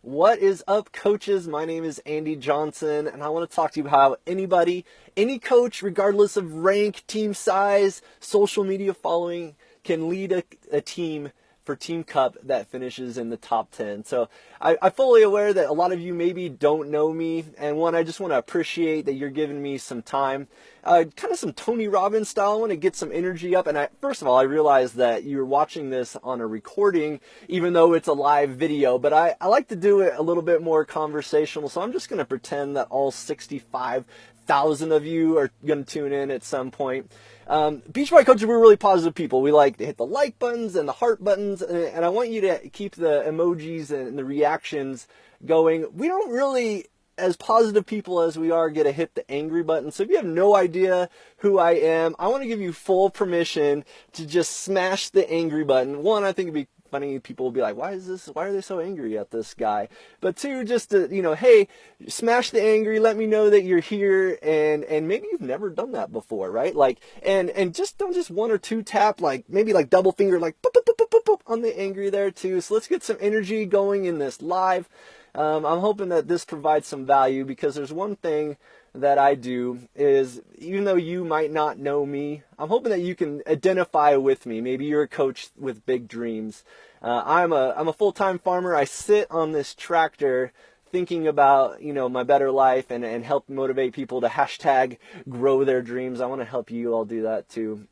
What is up, coaches? My name is Andy Johnson, and I want to talk to you about how anybody, any coach, regardless of rank, team size, social media following, can lead a team for Team Cup that finishes in the top 10. So I'm fully aware that a lot of you maybe don't know me, and one, I just want to appreciate that you're giving me some time. Kind of some Tony Robbins style. I want to get some energy up, and first of all, I realize that you're watching this on a recording, even though it's a live video, but I like to do it a little bit more conversational, so I'm just going to pretend that all 65,000 of you are going to tune in at some point. Beachbody coaches, we're really positive people. We like to hit the like buttons and the heart buttons, and I want you to keep the emojis and the reactions going. We don't really, as positive people as we are, get to hit the angry button. So if you have no idea who I am, I want to give you full permission to just smash the angry button. One, I think it'd be funny, people will be like, why are they so angry at this guy? But two, just to, hey, smash the angry, let me know that you're here, and maybe you've never done that before, right? Like, and just don't just one or two tap, like maybe like double finger, like boop, boop, boop, boop, boop, boop, on the angry there too. So let's get some energy going in this live. I'm hoping that this provides some value, because there's one thing that I do is, even though you might not know me, I'm hoping that you can identify with me. Maybe you're a coach with big dreams. I'm a full-time farmer. I sit on this tractor thinking about, my better life, and help motivate people to hashtag grow their dreams. I want to help you all do that too.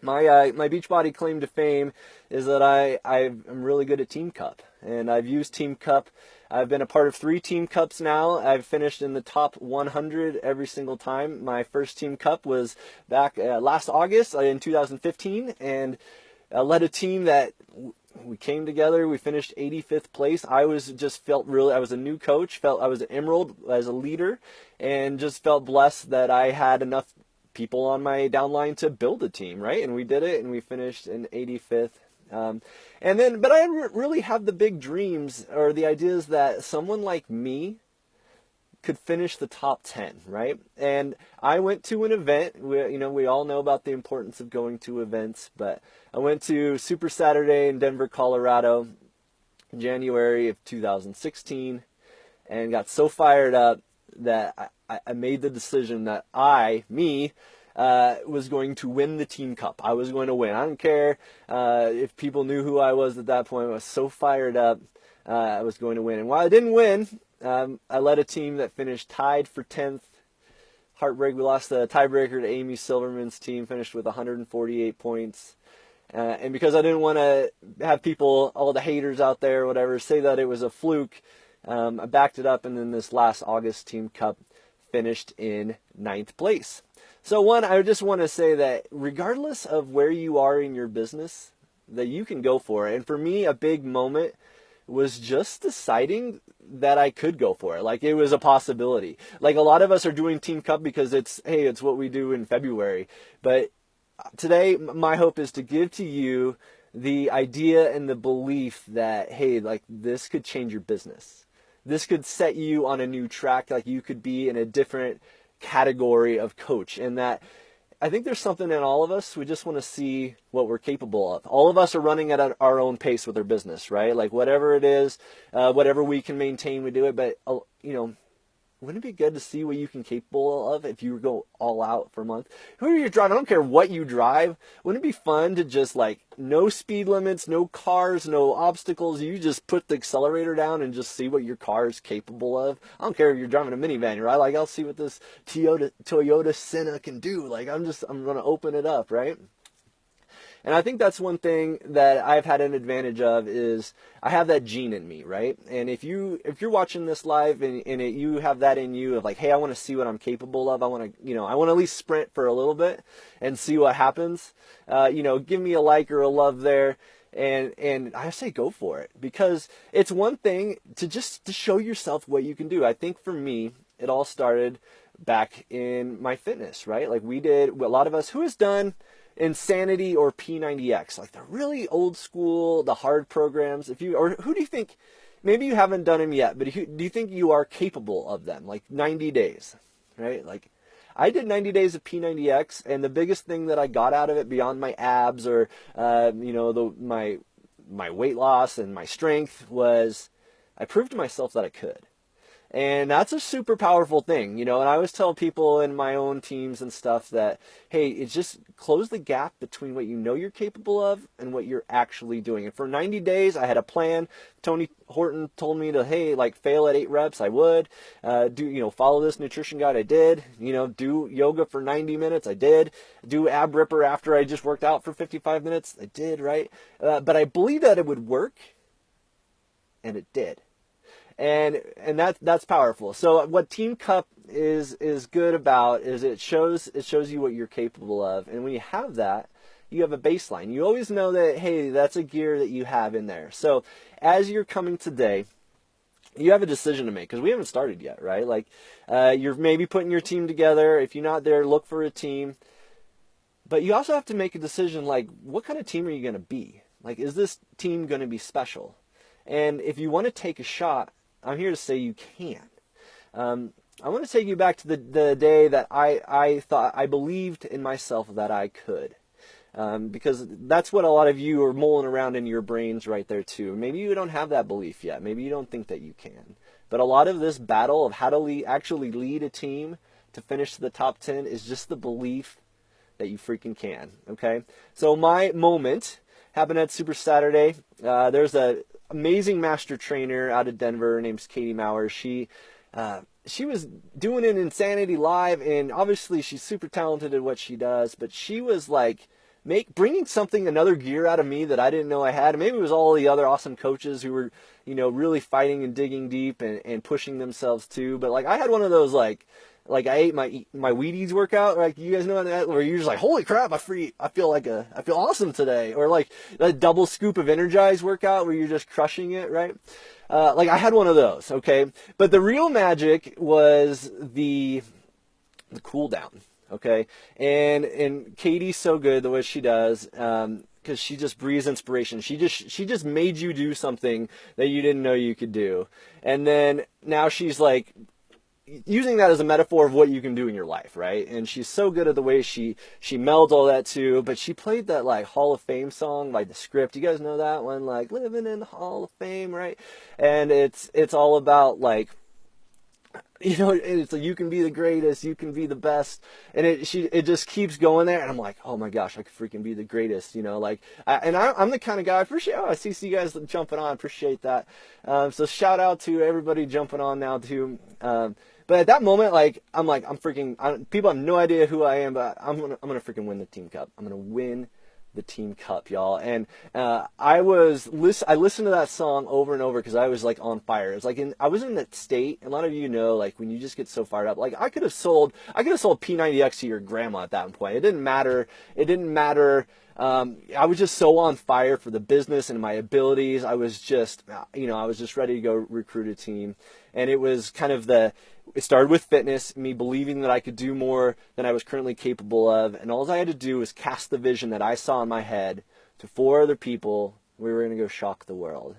My Beachbody claim to fame is that I'm really good at Team Cup, and I've used Team Cup. I've been a part of 3 Team Cups now. I've finished in the top 100 every single time. My first Team Cup was back last August in 2015, and led a team that we came together. We finished 85th place. I was a new coach, felt I was an emerald as a leader, and just felt blessed that I had enough people on my downline to build a team, right? And we did it, and we finished in 85th. But I didn't really have the big dreams or the ideas that someone like me could finish the top 10, right? And I went to an event. We all know about the importance of going to events, but I went to Super Saturday in Denver, Colorado, in January of 2016, and got so fired up that I made the decision that was going to win the Team Cup. I was going to win. I don't care if people knew who I was at that point. I was so fired up. I was going to win. And while I didn't win, I led a team that finished tied for 10th. Heartbreak. We lost the tiebreaker to Amy Silverman's team, finished with 148 points. And because I didn't want to have people, all the haters out there or whatever, say that it was a fluke, I backed it up, and then this last August Team Cup finished in 9th place. So one, I just want to say that regardless of where you are in your business, that you can go for it. And for me, a big moment was just deciding that I could go for it. Like, it was a possibility. Like, a lot of us are doing Team Cup because it's what we do in February. But today, my hope is to give to you the idea and the belief that, hey, like, this could change your business. This could set you on a new track. Like, you could be in a different category of coach, and that I think there's something in all of us. We just want to see what we're capable of. All of us are running at our own pace with our business, right? Like, whatever it is, whatever we can maintain, we do it. But wouldn't it be good to see what you can capable of if you go all out for a month? Who are you driving? I don't care what you drive. Wouldn't it be fun to just, like, no speed limits, no cars, no obstacles. You just put the accelerator down and just see what your car is capable of. I don't care if you're driving a minivan, right? Like, I'll see what this Toyota Senna can do. Like, I'm going to open it up, right? And I think that's one thing that I've had an advantage of, is I have that gene in me, right? And if you're watching this live and you have that in you of, like, hey, I want to see what I'm capable of. I want to at least sprint for a little bit and see what happens. Give me a like or a love there. And I say go for it, because it's one thing to show yourself what you can do. I think for me, it all started back in my fitness, right? Like, a lot of us, who has done Insanity or P90X, like the really old school, the hard programs. Who do you think, maybe you haven't done them yet, but do you think you are capable of them? Like 90 days, right? Like, I did 90 days of P90X, and the biggest thing that I got out of it, beyond my abs or my weight loss and my strength, was I proved to myself that I could. And that's a super powerful thing, and I always tell people in my own teams and stuff that, hey, it's just close the gap between what you know you're capable of and what you're actually doing. And for 90 days, I had a plan. Tony Horton told me to, hey, fail at 8 reps, I would. Follow this nutrition guide, I did. Do yoga for 90 minutes, I did. Do ab ripper after I just worked out for 55 minutes, I did, right? But I believed that it would work, and it did. And that's powerful. So what Team Cup is good about is it shows you what you're capable of. And when you have that, you have a baseline. You always know that, hey, that's a gear that you have in there. So as you're coming today, you have a decision to make, because we haven't started yet, right? You're maybe putting your team together. If you're not there, look for a team. But you also have to make a decision, what kind of team are you going to be? Is this team going to be special? And if you want to take a shot, I'm here to say you can. I want to take you back to the day that I thought, I believed in myself that I could. Because that's what a lot of you are mulling around in your brains right there too. Maybe you don't have that belief yet. Maybe you don't think that you can. But a lot of this battle of how to actually lead a team to finish to the top 10 is just the belief that you freaking can. Okay? So my moment happened at Super Saturday. There's a amazing master trainer out of Denver. Her name's Katie Maurer. She was doing an Insanity Live, and obviously she's super talented at what she does, but she was bringing another gear out of me that I didn't know I had. And maybe it was all the other awesome coaches who were, really fighting and digging deep and pushing themselves too. But I had one of those I ate my Wheaties workout, you guys know that, where you're just holy crap, I feel awesome today. Or a double scoop of Energize workout where you're just crushing it, right? I had one of those, okay? But the real magic was the cool down, okay? And Katie's so good the way she does, because she just breathes inspiration. She just made you do something that you didn't know you could do. And then now she's using that as a metaphor of what you can do in your life, right? And she's so good at the way she melds all that too. But she played that Hall of Fame song, The Script. You guys know that one, living in the Hall of Fame, right? And it's all about it's you can be the greatest, you can be the best, and it just keeps going there, and I'm oh my gosh, I could freaking be the greatest, I'm the kind of guy. I see you guys jumping on, appreciate that. So shout out to everybody jumping on now too. But at that moment, people have no idea who I am, but I'm gonna freaking win the Team Cup. I'm gonna win the Team Cup, y'all. And I listened to that song over and over because I was on fire. It's I was in that state. A lot of you know, when you just get so fired up. I could have sold P90X to your grandma at that point. It didn't matter. I was just so on fire for the business and my abilities. I was just ready to go recruit a team. And it was it started with fitness, me believing that I could do more than I was currently capable of. And all I had to do was cast the vision that I saw in my head to 4 other people. We were going to go shock the world.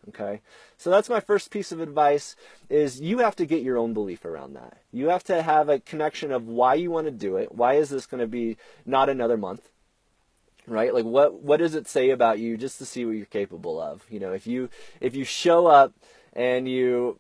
Okay? So that's my first piece of advice, is you have to get your own belief around that. You have to have a connection of why you want to do it. Why is this going to be not another month? Right? What does it say about you, just to see what you're capable of? If you show up and you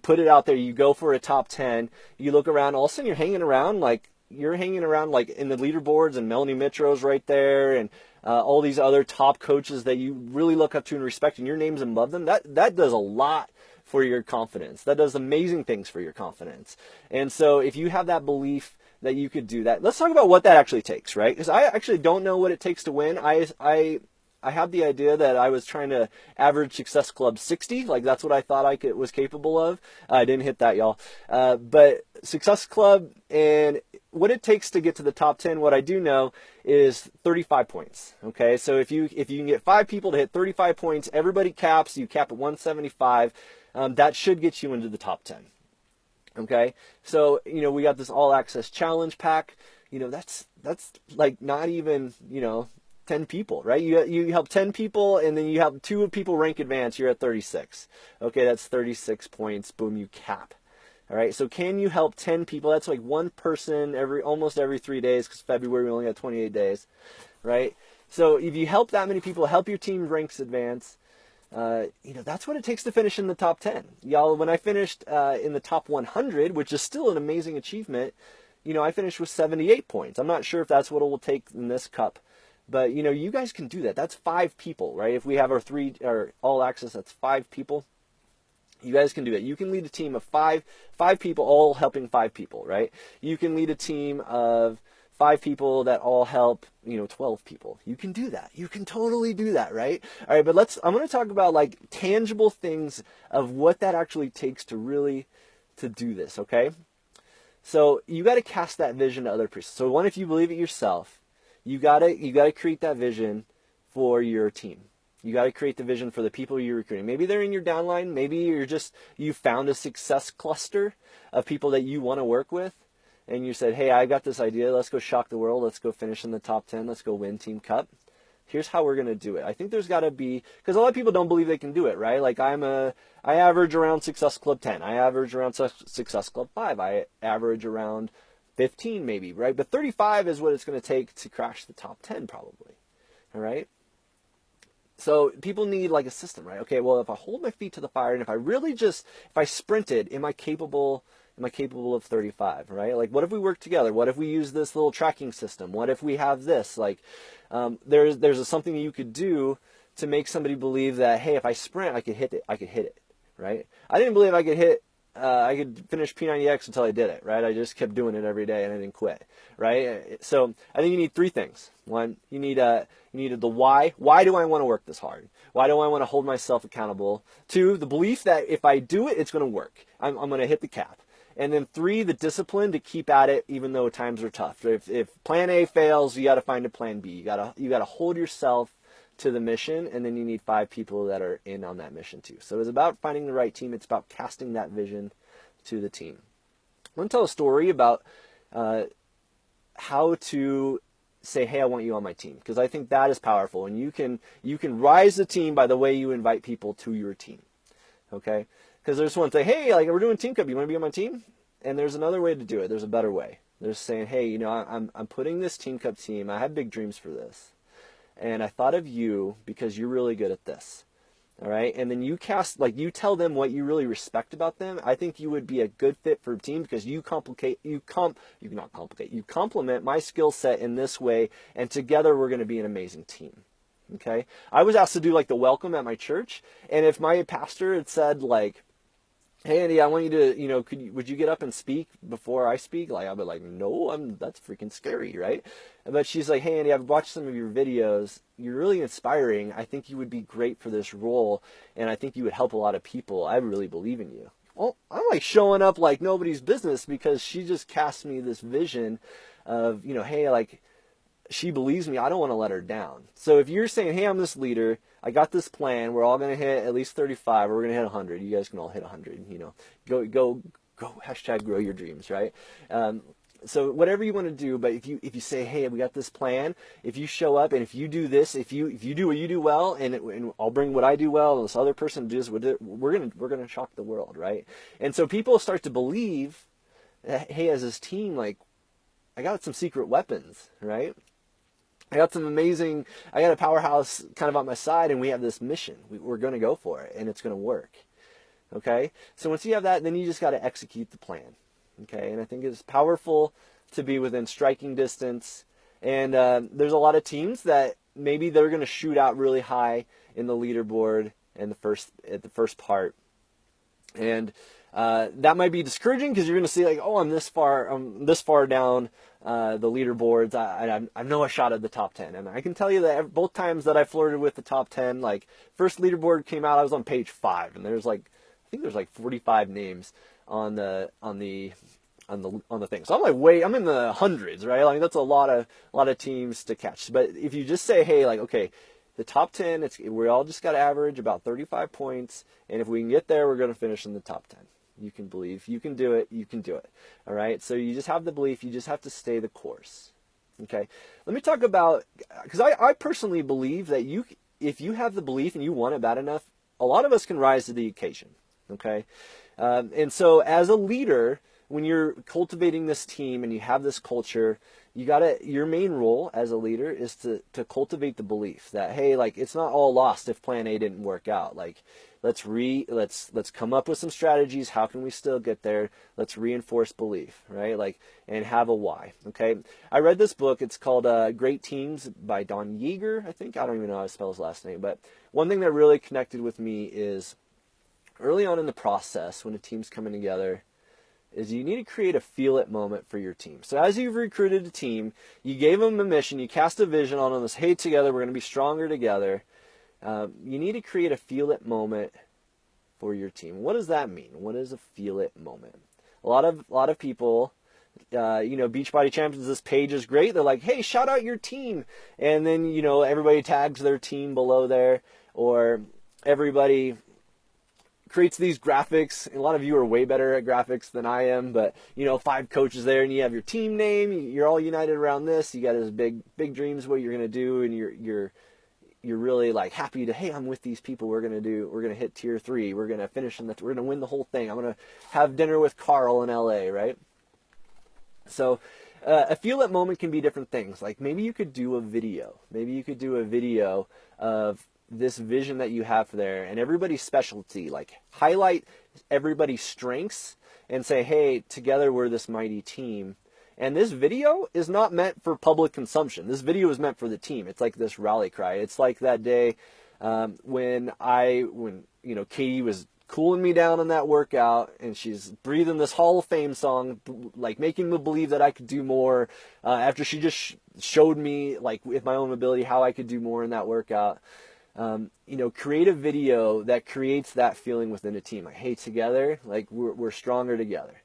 put it out there, you go for a top 10, you look around, all of a sudden you're hanging around in the leaderboards, and Melanie Mitro's right there, and all these other top coaches that you really look up to and respect, and your name's above them. That does a lot for your confidence. That does amazing things for your confidence. And so if you have that belief that you could do that, let's talk about what that actually takes, right? Because I actually don't know what it takes to win. I had the idea that I was trying to average Success Club 60. That's what I thought I was capable of. I didn't hit that, y'all. But Success Club, and what it takes to get to the top 10, what I do know is 35 points. Okay, so if you can get 5 people to hit 35 points, everybody caps. You cap at 175. That should get you into the top 10. Okay, so we got this all access challenge pack. That's not even 10 people, right? You help 10 people, and then you help 2 people rank advance. You're at 36. Okay, that's 36 points. Boom, you cap. All right, so can you help 10 people? That's one person almost every 3 days, because February we only got 28 days, right? So if you help that many people, help your team ranks advance, that's what it takes to finish in the top 10. Y'all, when I finished in the top 100, which is still an amazing achievement, I finished with 78 points. I'm not sure if that's what it will take in this cup, but you guys can do that. That's 5 people, right? If we have our all access, that's 5 people. You guys can do it. You can lead a team of five people, all helping 5 people, right? You can lead a team of 5 people that all help, 12 people. You can do that. You can totally do that, right? All right, but I'm going to talk about like tangible things of what that actually takes to do this, okay? So you got to cast that vision to other people. So one, if you believe it yourself, you got to create that vision for your team. You got to create the vision for the people you're recruiting. Maybe they're in your downline. Maybe you found a success cluster of people that you want to work with. And you said, hey, I got this idea. Let's go shock the world. Let's go finish in the top 10. Let's go win Team Cup. Here's how we're going to do it. I think there's got to be, because a lot of people don't believe they can do it, right? Like I average around Success Club 10. I average around Success Club 5. I average around 15 maybe, right? But 35 is what it's going to take to crash the top 10 probably, all right? So people need like a system, right? Okay, well, if I hold my feet to the fire and if I sprinted, am I capable of 35, right? Like, what if we work together? What if we use this little tracking system? What if we have this? Like, there's something that you could do to make somebody believe that, hey, if I sprint, I could hit it, right? I didn't believe I could finish P90X until I did it, right? I just kept doing it every day and I didn't quit, right? So I think you need 3 things. One, you need the why. Why do I want to work this hard? Why do I want to hold myself accountable? 2, the belief that if I do it, it's going to work. I'm going to hit the cap. And then 3, the discipline to keep at it even though times are tough. If plan A fails, you got to find a plan B. You got to hold yourself to the mission, and then you need 5 people that are in on that mission too. So it's about finding the right team. It's about casting that vision to the team. I'm going to tell a story about how to say, hey, I want you on my team, because I think that is powerful. And you can rise the team by the way you invite people to your team. Okay? Because there's one say, hey, like we're doing Team Cup, you want to be on my team? And there's another way to do it. There's a better way. There's saying, hey, I'm putting this Team Cup team. I have big dreams for this. And I thought of you because you're really good at this. All right? And then you tell them what you really respect about them. I think you would be a good fit for a team because you complement my skill set in this way, and together we're going to be an amazing team. Okay? I was asked to do like the welcome at my church, and if my pastor had said like, hey, Andy, I want you to, would you get up and speak before I speak? Like, I'll be like, no, that's freaking scary, right? But she's like, hey, Andy, I've watched some of your videos. You're really inspiring. I think you would be great for this role, and I think you would help a lot of people. I really believe in you. Well, I'm like showing up like nobody's business because she just cast me this vision of, hey, like, she believes me. I don't want to let her down. So if you're saying, hey, I'm this leader, I got this plan, we're all going to hit at least 35, or we're going to hit 100. You guys can all hit 100, go hashtag grow your dreams, right? So whatever you want to do, but if you say, hey, we got this plan, if you show up and if you do this, if you do what you do well, and I'll bring what I do well, and this other person does what we're going to shock the world, right? And so people start to believe that, hey, as this team, like, I got some secret weapons, right? I got a powerhouse kind of on my side, and we have this mission. We're going to go for it, and it's going to work. Okay? So once you have that, then you just got to execute the plan. Okay? And I think it's powerful to be within striking distance. And there's a lot of teams that maybe they're going to shoot out really high in the leaderboard at the first part. And that might be discouraging because you're going to see like, oh, I'm this far down the leaderboards. I know a shot at the top 10, and I can tell you that both times that I flirted with the top 10, like first leaderboard came out, I was on page 5, and there's 45 names on the thing. So I'm in the hundreds, right? Like that's a lot of teams to catch. But if you just say, hey, like, okay, the top 10, we all just got to average about 35 points, and if we can get there, we're going to finish in the top 10. You can believe. You can do it. You can do it. All right? So you just have the belief. You just have to stay the course. Okay? Let me talk about, because I personally believe that if you have the belief and you want it bad enough, a lot of us can rise to the occasion. Okay? And so as a leader, when you're cultivating this team and you have this culture, your main role as a leader is to cultivate the belief that, hey, like, it's not all lost if plan A didn't work out. Like, let's come up with some strategies. How can we still get there? Let's reinforce belief, right? Like, and have a why. Okay. I read this book. It's called Great Teams by Don Yeager, I think. I don't even know how to spell his last name, but one thing that really connected with me is early on in the process when a team's coming together, is you need to create a feel it moment for your team. So as you've recruited a team, you gave them a mission, you cast a vision on them, this, hey, together, we're going to be stronger together. You need to create a feel it moment for your team. What does that mean? What is a feel it moment? A lot of people, Beachbody Champions, this page is great. They're like, hey, shout out your team. And then, everybody tags their team below there, or everybody creates these graphics. A lot of you are way better at graphics than I am, but 5 coaches there, and you have your team name. You're all united around this. You got this big dreams what you're gonna do, and you're really like happy to, hey, I'm with these people. We're gonna hit tier 3. We're gonna finish we're gonna win the whole thing. I'm gonna have dinner with Carl in LA, right? So a feel it moment can be different things. Like maybe you could do a video. Maybe you could do a video of this vision that you have there and everybody's specialty, like highlight everybody's strengths and say, hey, together we're this mighty team. And this video is not meant for public consumption. This video is meant for the team. It's like this rally cry. It's like that day when Katie was cooling me down in that workout, and she's breathing this Hall of Fame song, like making me believe that I could do more after she just showed me, like with my own ability, how I could do more in that workout. Create a video that creates that feeling within a team. Like, hey, together, like we're stronger together.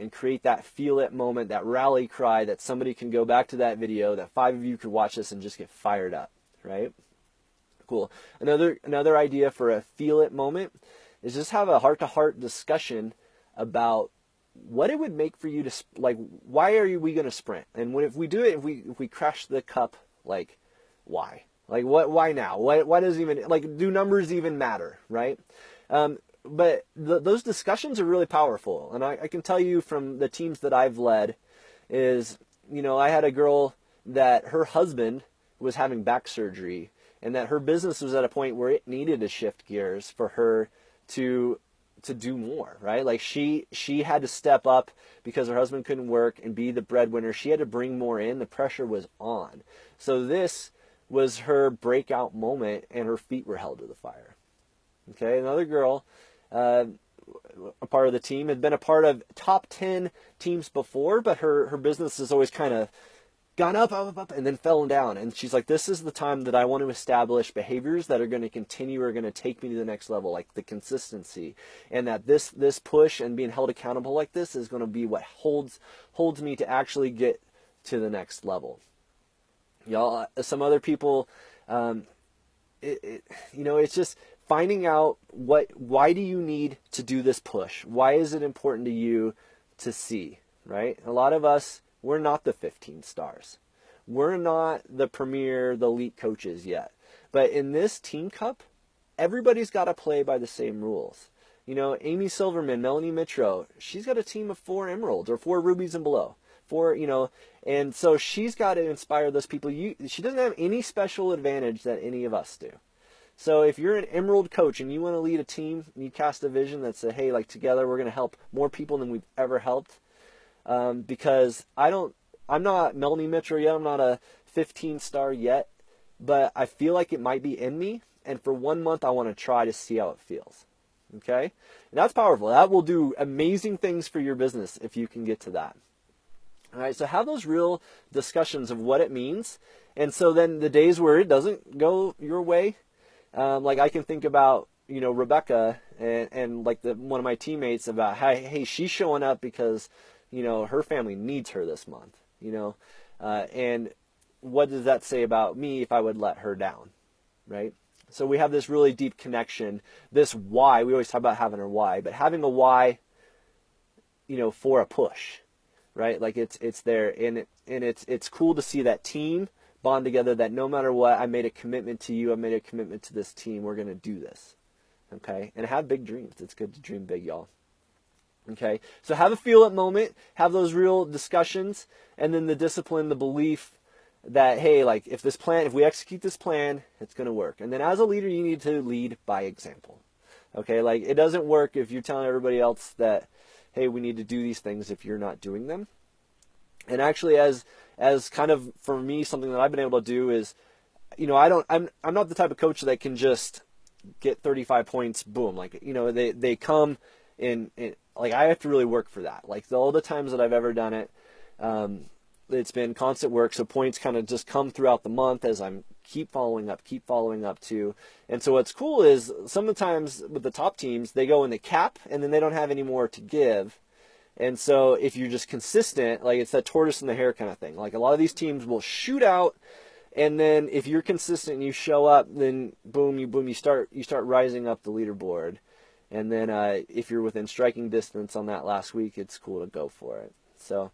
And create that feel it moment, that rally cry that somebody can go back to that video, that 5 of you could watch this and just get fired up, right? Cool. Another idea for a feel it moment is just have a heart-to-heart discussion about what it would make for you to, like, why are we going to sprint? And if we do it, if we crash the cup, like, why? Like, why now? Why does even, like, do numbers even matter, right? But those discussions are really powerful. And I can tell you from the teams that I've led is, I had a girl that her husband was having back surgery and that her business was at a point where it needed to shift gears for her to do more, right? Like she had to step up because her husband couldn't work and be the breadwinner. She had to bring more in. The pressure was on. So this was her breakout moment, and her feet were held to the fire. Okay, another girl, a part of the team, had been a part of top 10 teams before, but her business has always kind of gone up, and then fell down. And she's like, this is the time that I want to establish behaviors that are going to continue, are going to take me to the next level, like the consistency. And that this push and being held accountable like this is going to be what holds me to actually get to the next level. Y'all, some other people, it's just finding out why do you need to do this push? Why is it important to you to see, right? A lot of us, we're not the 15 stars. We're not the premier, the elite coaches yet. But in this Team Cup, everybody's got to play by the same rules. Amy Silverman, Melanie Mitro, she's got a team of 4 emeralds or 4 rubies and below. And so she's got to inspire those people. She doesn't have any special advantage that any of us do. So if you're an emerald coach and you want to lead a team, and you cast a vision that says, hey, like together we're going to help more people than we've ever helped. Because I'm not Melanie Mitchell yet. I'm not a 15-star yet, but I feel like it might be in me. And for 1 month, I want to try to see how it feels. Okay. And that's powerful. That will do amazing things for your business if you can get to that. All right, so have those real discussions of what it means. And so then the days where it doesn't go your way, like I can think about, Rebecca and like one of my teammates about, hey, she's showing up because, her family needs her this month, and what does that say about me if I would let her down, right? So we have this really deep connection, this why. We always talk about having a why, but having a why, for a push. Right, like it's there, and it's cool to see that team bond together. That no matter what, I made a commitment to you. I made a commitment to this team. We're gonna do this, okay? And have big dreams. It's good to dream big, y'all. Okay, so have a feel it moment, have those real discussions, and then the discipline, the belief that, hey, like if we execute this plan, it's going to work. And then as a leader, you need to lead by example. Okay, like it doesn't work if you're telling everybody else that, hey, we need to do these things if you're not doing them. And actually, as kind of for me, something that I've been able to do is, I'm not the type of coach that can just get 35 points, boom. Like, they come in, like I have to really work for that. Like all the times that I've ever done it, it's been constant work. So points kind of just come throughout the month as I'm keep following up too. And so what's cool is sometimes with the top teams, they go and they cap and then they don't have any more to give. And so if you're just consistent, like it's that tortoise and the hare kind of thing. Like a lot of these teams will shoot out, and then if you're consistent and you show up, then boom, you start rising up the leaderboard. And then if you're within striking distance on that last week, it's cool to go for it. So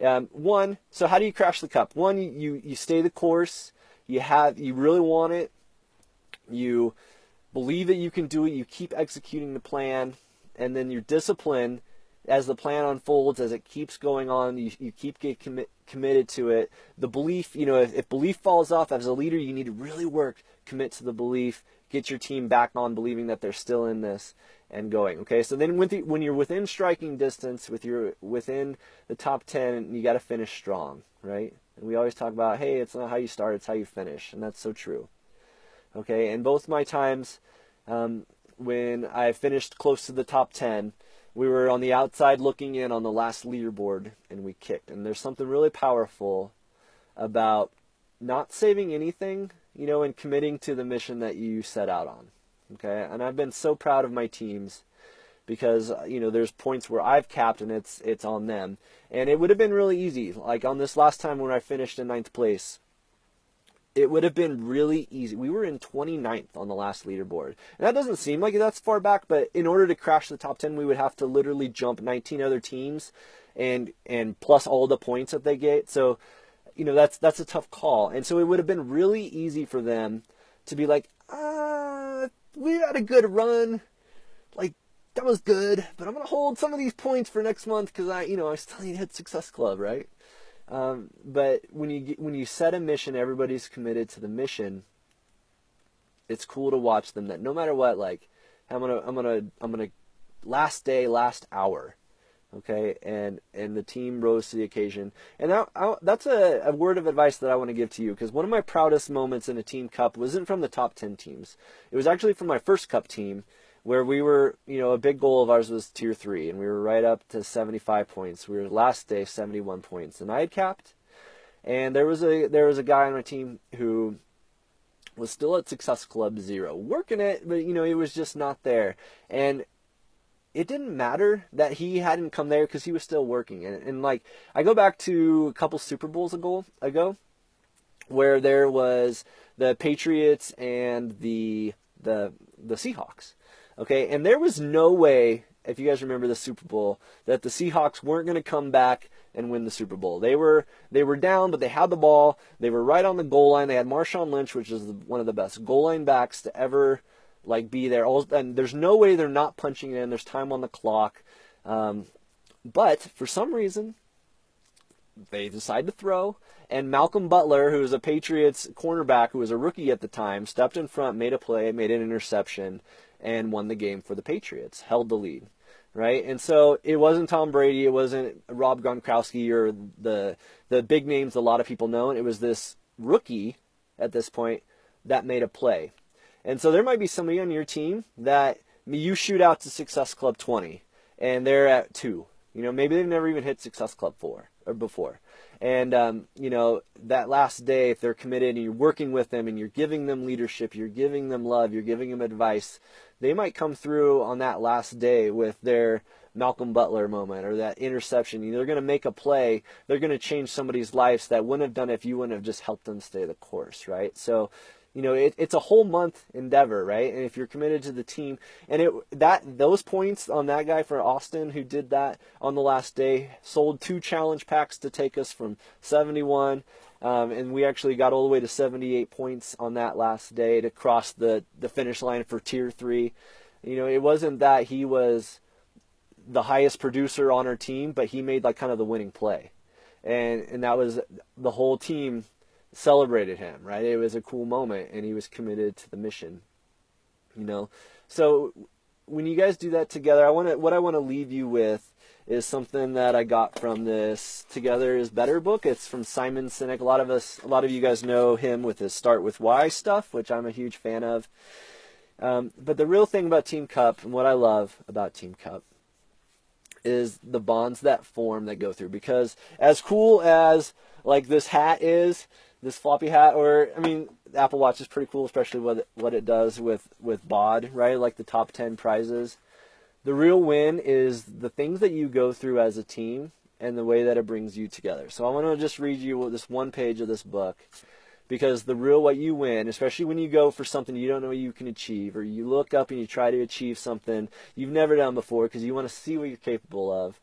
so how do you crash the cup? One, you stay the course. You really want it. You believe that you can do it. You keep executing the plan, and then your discipline. As the plan unfolds, as it keeps going on, you keep getting committed to it. The belief, if belief falls off as a leader, you need to really work, commit to the belief, get your team back on believing that they're still in this and going. Okay, so then when you're within striking distance, within the top 10, you got to finish strong, right? And we always talk about, hey, it's not how you start, it's how you finish, and that's so true. Okay, and both my times when I finished close to the top 10, we were on the outside looking in on the last leaderboard, and we kicked. And there's something really powerful about not saving anything, and committing to the mission that you set out on. Okay? And I've been so proud of my teams because, there's points where I've capped and it's on them. And it would have been really easy. Like on this last time when I finished in 9th place, it would have been really easy. We were in 29th on the last leaderboard. And that doesn't seem like that's far back, but in order to crash the top 10, we would have to literally jump 19 other teams and plus all the points that they get. So, that's a tough call. And so it would have been really easy for them to be like, we had a good run. Like, that was good, but I'm going to hold some of these points for next month because I still need to hit Success Club, right? But when you set a mission, everybody's committed to the mission. It's cool to watch them. That no matter what, like I'm gonna last day, last hour, okay, and the team rose to the occasion. And that's a word of advice that I want to give to you, because one of my proudest moments in a team cup wasn't from the top 10 teams. It was actually from my first cup team, where we were, a big goal of ours was tier 3, and we were right up to 75 points. We were last day 71 points, and I had capped. And there was a guy on my team who was still at Success Club 0, working it, but he was just not there. And it didn't matter that he hadn't come there because he was still working. And like I go back to a couple Super Bowls ago, where there was the Patriots and the Seahawks. Okay, and there was no way, if you guys remember the Super Bowl, that the Seahawks weren't going to come back and win the Super Bowl. They were down, but they had the ball. They were right on the goal line. They had Marshawn Lynch, which is one of the best goal line backs to ever be there. And there's no way they're not punching in. There's time on the clock. But for some reason, they decided to throw. And Malcolm Butler, who was a Patriots cornerback, who was a rookie at the time, stepped in front, made a play, made an interception, and won the game for the Patriots, held the lead, right? And so it wasn't Tom Brady, it wasn't Rob Gronkowski or the big names a lot of people know. It was this rookie at this point that made a play. And so there might be somebody on your team that you shoot out to Success Club 20, and they're at 2. Maybe they've never even hit Success Club 4 or before. And, that last day, if they're committed and you're working with them and you're giving them leadership, you're giving them love, you're giving them advice, they might come through on that last day with their Malcolm Butler moment or that interception. They're going to make a play. They're going to change somebody's lives that wouldn't have done it if you wouldn't have just helped them stay the course, right? So, it's a whole month endeavor, right? And if you're committed to the team, and those points on that guy for Austin who did that on the last day sold 2 challenge packs to take us from 71, and we actually got all the way to 78 points on that last day to cross the finish line for tier 3. It wasn't that he was the highest producer on our team, but he made like kind of the winning play. And that was, the whole team celebrated him, right? It was a cool moment, and he was committed to the mission, you know? So when you guys do that together, what I want to leave you with is something that I got from this Together is Better book. It's from Simon Sinek. A lot of you guys know him with his Start With Why stuff, which I'm a huge fan of. But the real thing about Team Cup, and what I love about Team Cup, is the bonds that form, that go through. Because as cool as like this hat is, this floppy hat, or I mean, the Apple Watch is pretty cool, especially what it does with BOD, right? Like the top 10 prizes. The real win is the things that you go through as a team and the way that it brings you together. So I want to just read you this one page of this book, because what you win, especially when you go for something you don't know you can achieve, or you look up and you try to achieve something you've never done before because you want to see what you're capable of,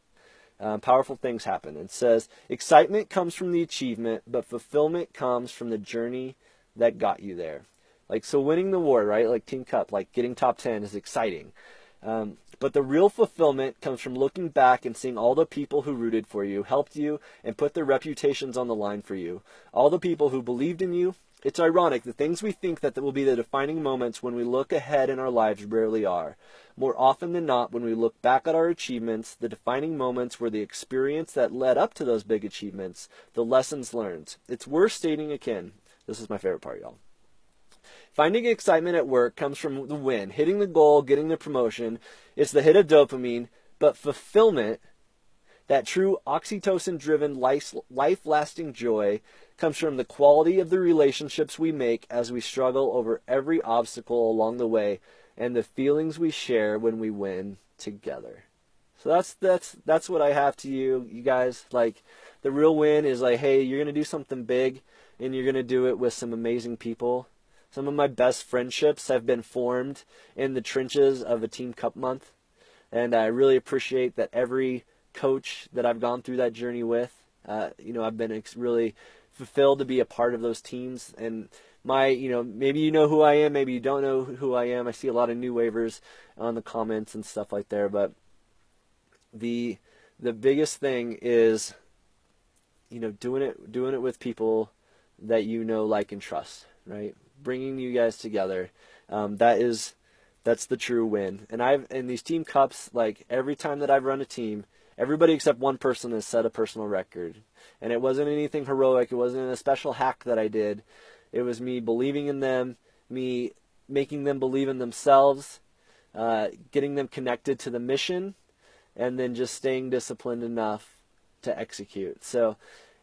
powerful things happen. It says, excitement comes from the achievement, but fulfillment comes from the journey that got you there. Like, so winning the award, right? Like Team Cup, like getting top 10 is exciting. But the real fulfillment comes from looking back and seeing all the people who rooted for you, helped you, and put their reputations on the line for you. All the people who believed in you. It's ironic, the things we think that will be the defining moments when we look ahead in our lives rarely are. More often than not, when we look back at our achievements, the defining moments were the experience that led up to those big achievements, the lessons learned. It's worth stating again. This is my favorite part, y'all. Finding excitement at work comes from the win, hitting the goal, getting the promotion. It's the hit of dopamine, but fulfillment, that true oxytocin-driven life-lasting joy, comes from the quality of the relationships we make as we struggle over every obstacle along the way, and the feelings we share when we win together. So that's what I have to you guys. Like, the real win is like, hey, you're gonna do something big, and you're gonna do it with some amazing people. Some of my best friendships have been formed in the trenches of a Team Cup month, and I really appreciate that every coach that I've gone through that journey with, I've been really fulfilled to be a part of those teams. And maybe you know who I am, maybe you don't know who I am. I see a lot of new waivers on the comments and stuff like there, but the biggest thing is, doing it with people that you know, like, and trust, right? Bringing you guys together. That's the true win. And in these Team Cups, like, every time that I've run a team, everybody except one person has set a personal record. And it wasn't anything heroic. It wasn't a special hack that I did. It was me believing in them, me making them believe in themselves, getting them connected to the mission, and then just staying disciplined enough to execute. So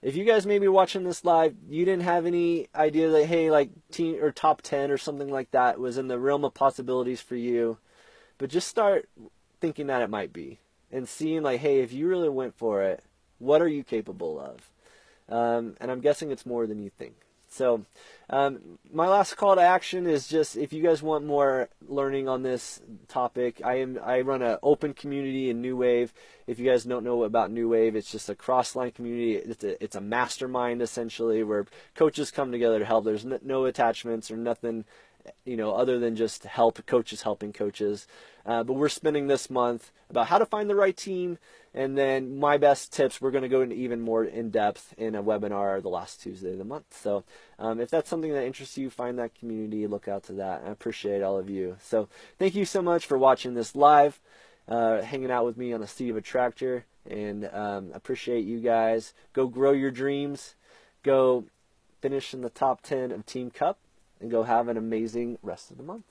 if you guys may be watching this live, you didn't have any idea that, hey, like team or top 10 or something like that was in the realm of possibilities for you, but just start thinking that it might be, and seeing like, hey, if you really went for it, what are you capable of? And I'm guessing it's more than you think. So my last call to action is just, if you guys want more learning on this topic, I run an open community in New Wave. If you guys don't know about New Wave, it's just a cross-line community. It's a mastermind, essentially, where coaches come together to help. There's no attachments or nothing, other than just coaches helping coaches. But we're spending this month about how to find the right team, and then my best tips. We're going to go into even more in depth in a webinar the last Tuesday of the month. So if that's something that interests you, find that community, look out to that. I appreciate all of you. So thank you so much for watching this live, hanging out with me on the seat of a tractor, and appreciate you guys. Go grow your dreams. Go finish in the top 10 of Team Cup, and go have an amazing rest of the month.